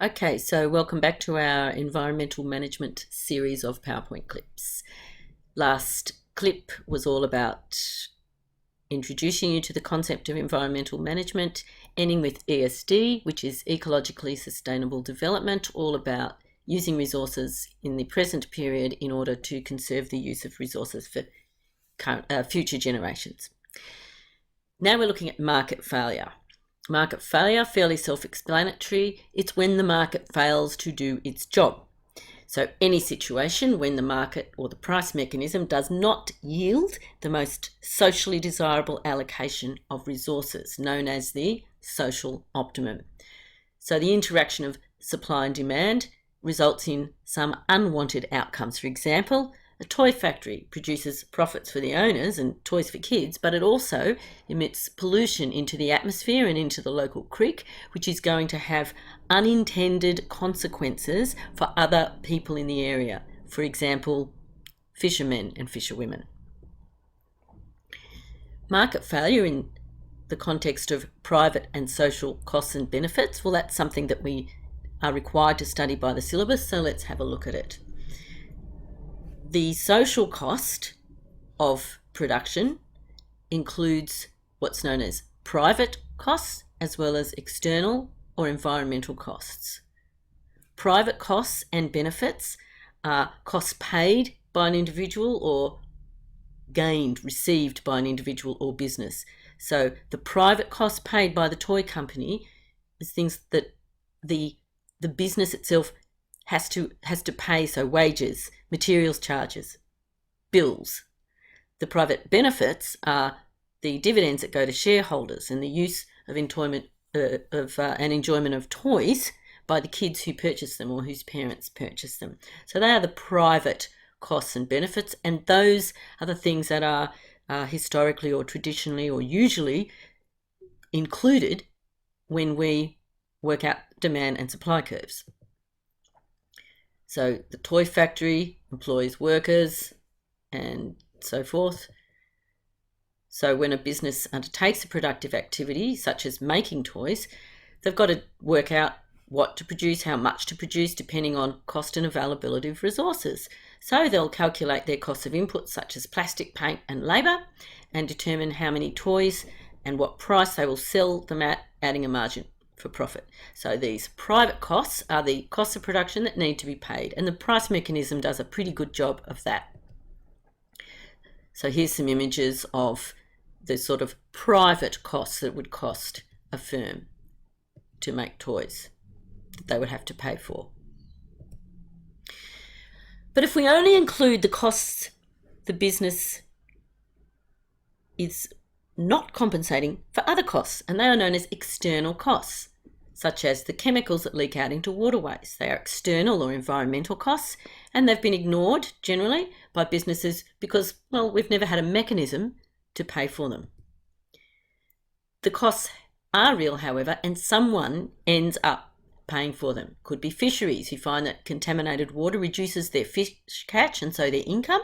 Okay, so welcome back to our environmental management series of PowerPoint clips. Last clip was all about introducing you to the concept of environmental management, ending with ESD, which is ecologically sustainable development, all about using resources in the present period in order to conserve the use of resources for future generations. Now we're looking at market failure. Market failure, fairly self-explanatory. It's when the market fails to do its job. So any situation when the market or the price mechanism does not yield the most socially desirable allocation of resources, known as the social optimum. So the interaction of supply and demand results in some unwanted outcomes. For example, a toy factory produces profits for the owners and toys for kids, but it also emits pollution into the atmosphere and into the local creek, which is going to have unintended consequences for other people in the area. For example, fishermen and fisherwomen. Market failure in the context of private and social costs and benefits, well, that's something that we are required to study by the syllabus, so let's have a look at it. The social cost of production includes what's known as private costs as well as external or environmental costs. Private costs and benefits are costs paid by an individual or gained, received by an individual or business. So the private costs paid by the toy company is things that the business itself has to pay, so wages, materials charges, bills. The private benefits are the dividends that go to shareholders and the use of enjoyment of toys by the kids who purchase them or whose parents purchase them. So they are the private costs and benefits, and those are the things that are historically or traditionally or usually included when we work out demand and supply curves. So the toy factory employs workers and so forth. So when a business undertakes a productive activity, such as making toys, they've got to work out what to produce, how much to produce, depending on cost and availability of resources. So they'll calculate their costs of inputs, such as plastic, paint and labour, and determine how many toys and what price they will sell them at, adding a margin for profit. So these private costs are the costs of production that need to be paid, and the price mechanism does a pretty good job of that. So here's some images of the sort of private costs that would cost a firm to make toys that they would have to pay for. But if we only include the costs the business is not compensating for other costs, and they are known as external costs, such as the chemicals that leak out into waterways. They are external or environmental costs, and they've been ignored generally by businesses because, well, we've never had a mechanism to pay for them. The costs are real, however, and someone ends up paying for them. Could be fisheries who find that contaminated water reduces their fish catch and so their income,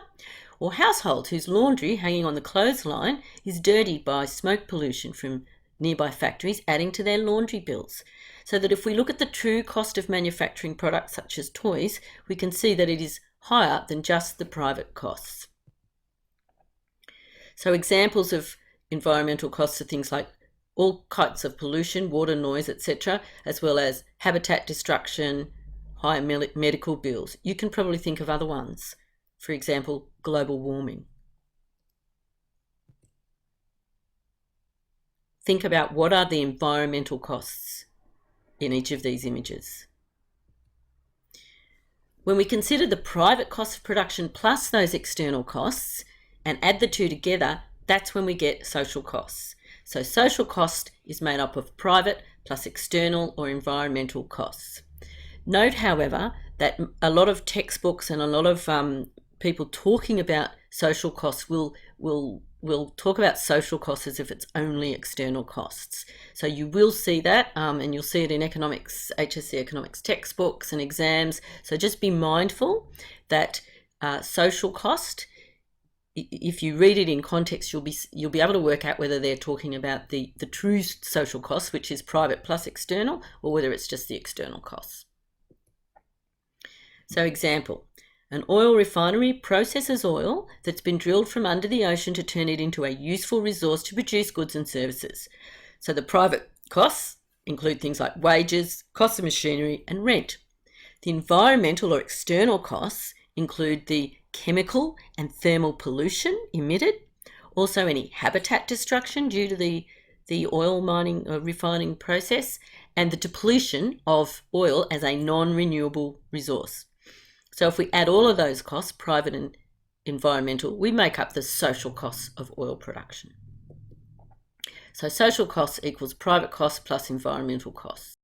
or households whose laundry hanging on the clothesline is dirty by smoke pollution from nearby factories, adding to their laundry bills. So that if we look at the true cost of manufacturing products such as toys, we can see that it is higher than just the private costs. So examples of environmental costs are things like all kinds of pollution, water, noise, etc., as well as habitat destruction, higher medical bills. You can probably think of other ones. For example, global warming. Think about what are the environmental costs in each of these images. When we consider the private cost of production plus those external costs and add the two together, that's when we get social costs. So social cost is made up of private plus external or environmental costs. Note, however, that a lot of textbooks and a lot of people talking about social costs will talk about social costs as if it's only external costs. So you will see that, and you'll see it in economics, HSC economics textbooks and exams. So just be mindful that social cost if you read it in context, you'll be able to work out whether they're talking about the true social costs, which is private plus external, or whether it's just the external costs. So example, an oil refinery processes oil that's been drilled from under the ocean to turn it into a useful resource to produce goods and services. So the private costs include things like wages, costs of machinery, and rent. The environmental or external costs include the chemical and thermal pollution emitted, also any habitat destruction due to the oil mining or refining process, and the depletion of oil as a non-renewable resource. So if we add all of those costs, private and environmental, we make up the social costs of oil production. So social costs equals private costs plus environmental costs.